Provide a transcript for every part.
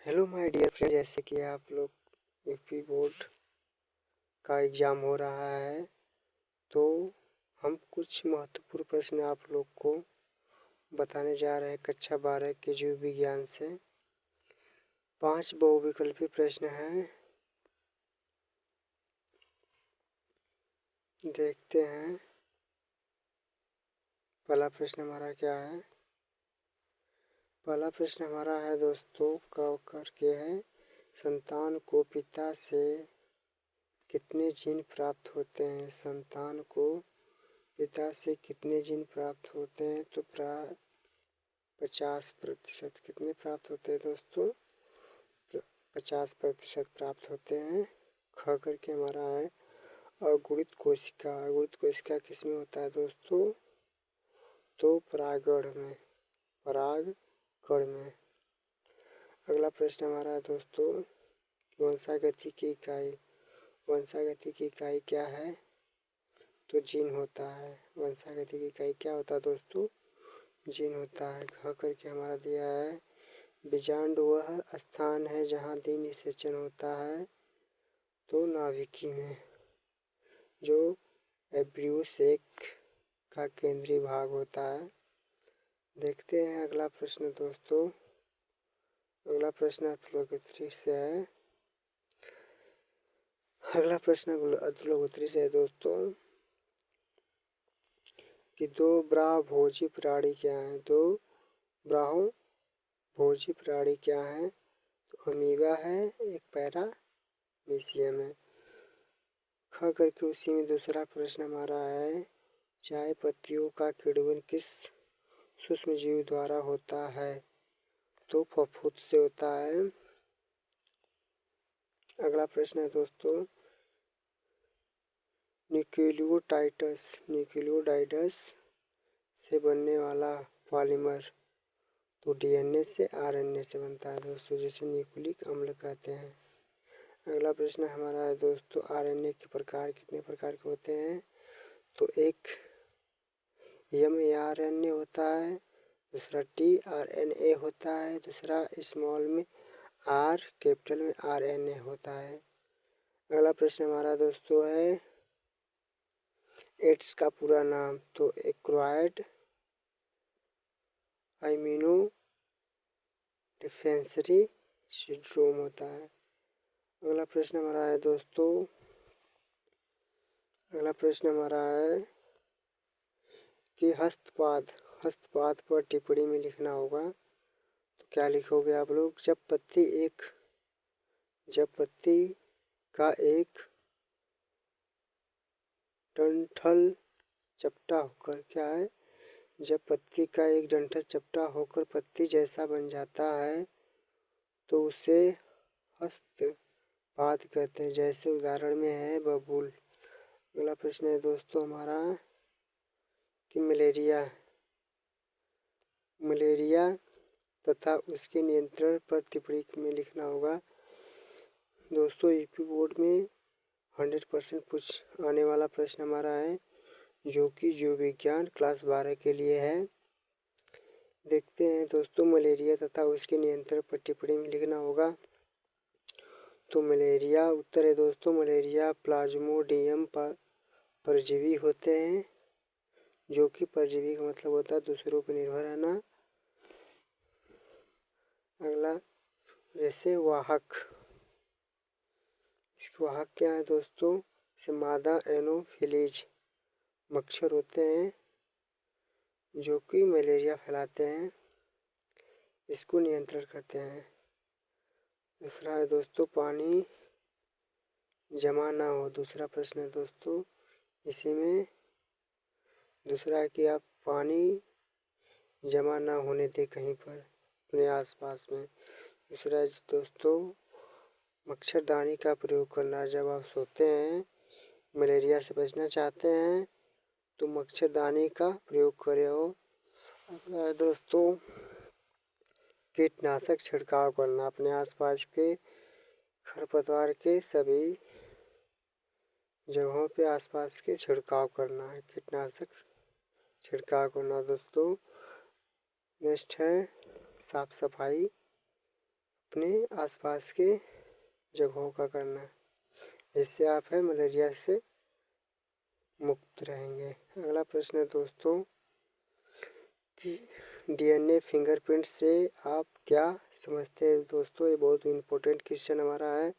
Hello my dear friend, जैसे कि आप लोग यूपी बोर्ड का एग्ज़ाम हो रहा है तो हम कुछ महत्वपूर्ण प्रश्न आप लोग को बताने जा रहे हैं कक्षा 12 के जीव विज्ञान से। 5 बहुविकल्पी प्रश्न हैं, देखते हैं पहला प्रश्न हमारा क्या है। पहला प्रश्न हमारा है दोस्तों करके है, संतान को पिता से कितने जीन प्राप्त होते हैं। संतान को पिता से कितने जीन प्राप्त होते हैं तो 50%। कितने प्राप्त होते हैं दोस्तों? 50% प्राप्त होते हैं। ख करके हमारा है अगुणित कोशिका। अगुणित कोशिका किस में होता है दोस्तों? तो परागण में, परागकण में। अगला प्रश्न हमारा है दोस्तों वंशागति की इकाई। वंशागति की इकाई क्या है? तो जीन होता है। वंशागति की इकाई क्या होता है दोस्तों? जीन होता है। घ करके हमारा दिया है बीजांड वह स्थान है जहाँ दिन निषेचन होता है तो नाभिकी में, जो एब्रियो सेक का केंद्रीय भाग होता है। देखते हैं अगला प्रश्न दोस्तों। अगला प्रश्न अतुलोगोत्री से है। अगला प्रश्न अतुलोगोत्री से है दोस्तों कि दो ब्राह्मभोजी प्राणी क्या हैं। दो ब्राह्मभोजी प्राणी क्या हैं? तो अमीबा है, एक पैरामीशियम है। ख करके उसी में दूसरा प्रश्न हमारा है चाय पत्तियों का किण्वन किस सूक्ष्म जीव द्वारा होता है? तो फफूंद से होता है। अगला प्रश्न है दोस्तों न्यूक्लियोटाइड्स से बनने वाला पॉलीमर तो डीएनए से आरएनए से बनता है दोस्तों, जिसे न्यूक्लिक अम्ल कहते हैं। अगला प्रश्न हमारा है दोस्तों आरएनए के प्रकार कितने प्रकार के होते हैं? तो एक mRNA होता है, दूसरा tRNA होता है, दूसरा स्मॉल में R, कैपिटल में RNA होता है। अगला प्रश्न हमारा दोस्तों है एड्स का पूरा नाम। तो एक्वायर्ड इम्यूनो डिफेंसरी सिंड्रोम होता है। अगला प्रश्न हमारा है दोस्तों, अगला प्रश्न हमारा है कि हस्तपाद पर टिप्पणी में लिखना होगा। तो क्या लिखोगे आप लोग? जब पत्ती का एक डंठल चपटा होकर क्या है? जब पत्ती का एक डंठल चपटा होकर पत्ती जैसा बन जाता है तो उसे हस्तपाद कहते हैं, जैसे उदाहरण में है बबूल। अगला प्रश्न है दोस्तों हमारा कि मलेरिया तथा उसके नियंत्रण पर टिप्पणी में लिखना होगा। दोस्तों यूपी बोर्ड में 100% पूछ आने वाला प्रश्न हमारा है जो कि जीव विज्ञान क्लास 12 के लिए है। देखते हैं दोस्तों मलेरिया तथा उसके नियंत्रण पर टिप्पणी में लिखना होगा। तो मलेरिया उत्तर है दोस्तों मलेरिया प्लाज्मोडियम परजीवी होते हैं, जो कि परजीवी का मतलब होता है दूसरों पर निर्भर रहना। अगला जैसे वाहक, इसके वाहक क्या है दोस्तों? जैसे मादा एनोफिलीज मच्छर होते हैं जो कि मलेरिया फैलाते हैं, इसको नियंत्रण करते हैं। दूसरा है दोस्तों पानी जमा ना हो। दूसरा प्रश्न है दोस्तों इसी में दूसरा है कि आप पानी जमा ना होने दें कहीं पर अपने आसपास में। दूसरा है दोस्तों मच्छरदानी का प्रयोग करना। जब आप सोते हैं मलेरिया से बचना चाहते हैं तो मच्छरदानी का प्रयोग करें हो। अगला है दोस्तों कीटनाशक छिड़काव करना। अपने आसपास के खरपतवार के सभी जगहों पे आसपास के छिड़काव करना है, कीटनाशक छिड़काव करना दोस्तों। नेक्स्ट है साफ सफाई अपने आसपास के जगहों का करना, इससे आप है मलेरिया से मुक्त रहेंगे। अगला प्रश्न है दोस्तों कि डीएनए फिंगरप्रिंट से आप क्या समझते हैं। दोस्तों ये बहुत इम्पोर्टेंट क्वेश्चन हमारा है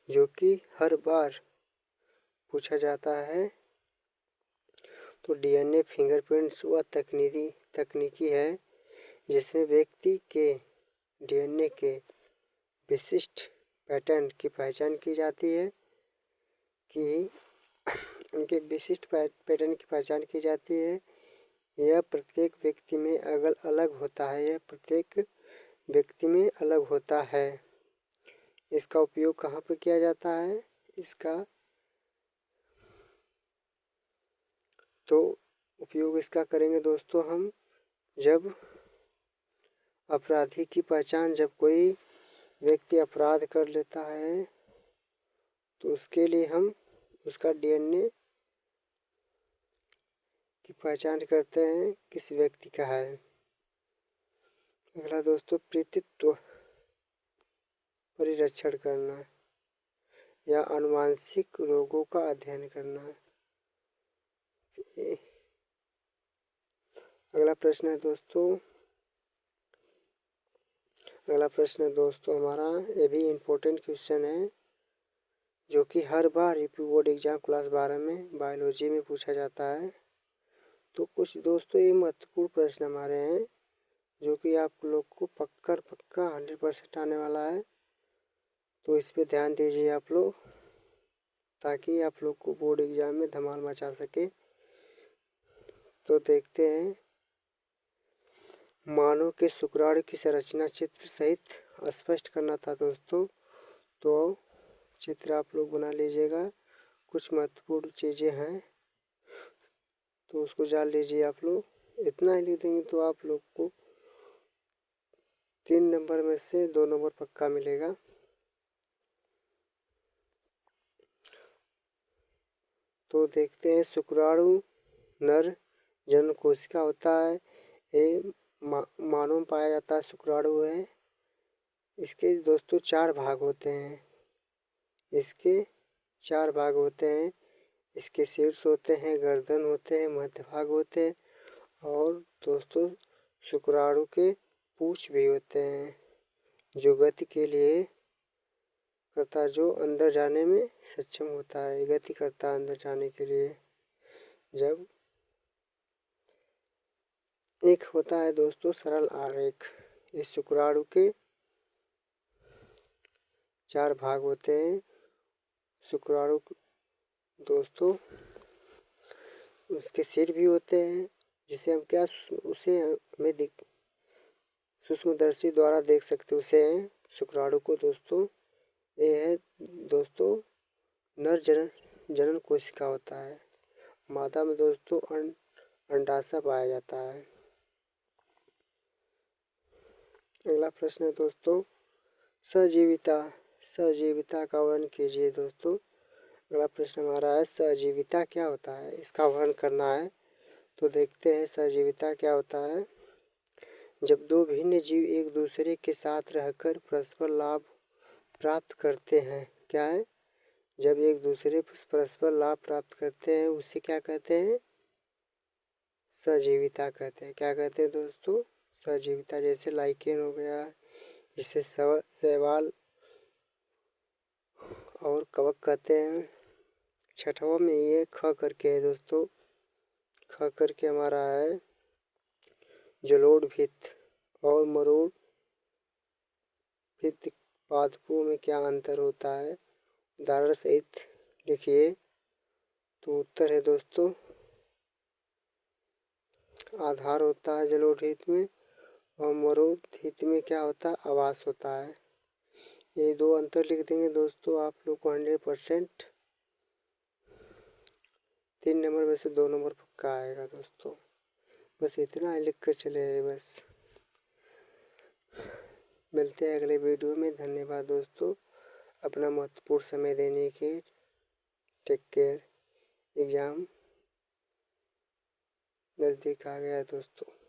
जो कि हर बार पूछा जाता है। तो डीएनए फिंगरप्रिंट्स वह तकनीकी है जिसमें व्यक्ति के डीएनए के विशिष्ट पैटर्न की पहचान की जाती है उनके विशिष्ट पैटर्न की पहचान की जाती है। यह प्रत्येक व्यक्ति में अलग होता है। यह प्रत्येक व्यक्ति में अलग होता है। इसका उपयोग कहाँ पर किया जाता है? उपयोग इसका करेंगे दोस्तों हम जब अपराधी की पहचान, जब कोई व्यक्ति अपराध कर लेता है तो उसके लिए हम उसका डीएनए की पहचान करते हैं किस व्यक्ति का है। अगला दोस्तों पितृत्व परिरक्षण करना या आनुवंशिक रोगों का अध्ययन करना। अगला प्रश्न है दोस्तों हमारा, ये भी इम्पोर्टेंट क्वेश्चन है जो कि हर बार यूपी बोर्ड एग्जाम क्लास 12 में बायोलॉजी में पूछा जाता है। तो कुछ दोस्तों ये महत्वपूर्ण प्रश्न हमारे हैं जो कि आप लोग को पक्का 100% आने वाला है। तो इस पे ध्यान दीजिए आप लोग ताकि आप लोग को बोर्ड एग्जाम में धमाल मचा सके। तो देखते हैं, मानव के शुक्राणु की संरचना चित्र सहित स्पष्ट करना था दोस्तों। तो चित्र आप लोग बना लीजिएगा, कुछ महत्वपूर्ण चीज़ें हैं तो उसको जान लीजिए आप लोग। इतना ही लिख देंगे तो आप लोग को 3 नंबर में से 2 नंबर पक्का मिलेगा। तो देखते हैं, शुक्राणु नर जनन कोशिका होता है। ये मानव में पाया जाता है शुक्राणु है। इसके दोस्तों 4 भाग होते हैं। इसके शीर्ष होते हैं, गर्दन होते हैं, मध्य भाग होते हैं और दोस्तों शुक्राणु के पूंछ भी होते हैं जो गति के लिए करता, जो अंदर जाने में सक्षम होता है, गति करता है अंदर जाने के लिए। जब एक होता है दोस्तों सरल आरेख। इस शुक्राणु के 4 भाग होते हैं। शुक्राणु दोस्तों उसके सिर भी होते हैं जिसे हम उसे हमें सूक्ष्मदर्शी द्वारा देख सकते उसे हैं शुक्राणु को दोस्तों। ये है दोस्तों नर जनन कोशिका होता है। मादा में दोस्तों अंडाशय पाया जाता है। अगला प्रश्न है दोस्तों, सजीविता का वर्णन कीजिए दोस्तों। अगला प्रश्न हमारा है, सजीविता क्या होता है, इसका वर्णन करना है। तो देखते हैं सजीविता क्या होता है। जब 2 भिन्न जीव एक दूसरे के साथ रहकर परस्पर लाभ प्राप्त करते हैं। क्या है? जब एक दूसरे परस्पर लाभ प्राप्त करते हैं उसे क्या कहते हैं? सजीविता कहते हैं। क्या कहते हैं दोस्तों? सजीविता। जैसे लाइकेन हो गया, जिसे शैवाल और कवक कहते हैं। छठवां में ये ख करके है दोस्तों। ख करके हमारा है जलोढ़ भित्त और मरोड़ भित्त पादपों में क्या अंतर होता है, उदाहरण सहित लिखिए। तो उत्तर है दोस्तों आधार होता है जलोढ़ भित्त में और मरोड़ भित्त में क्या होता है, आवास होता है। ये 2 अंतर लिख देंगे दोस्तों, आप लोग को 100% 3 नंबर में से 2 नंबर पक्का आएगा दोस्तों। बस इतना ही लिख कर चले बस। मिलते हैं अगले वीडियो में। धन्यवाद दोस्तों अपना महत्वपूर्ण समय देने के। Take care. एग्ज़ाम नज़दीक आ गया है दोस्तों।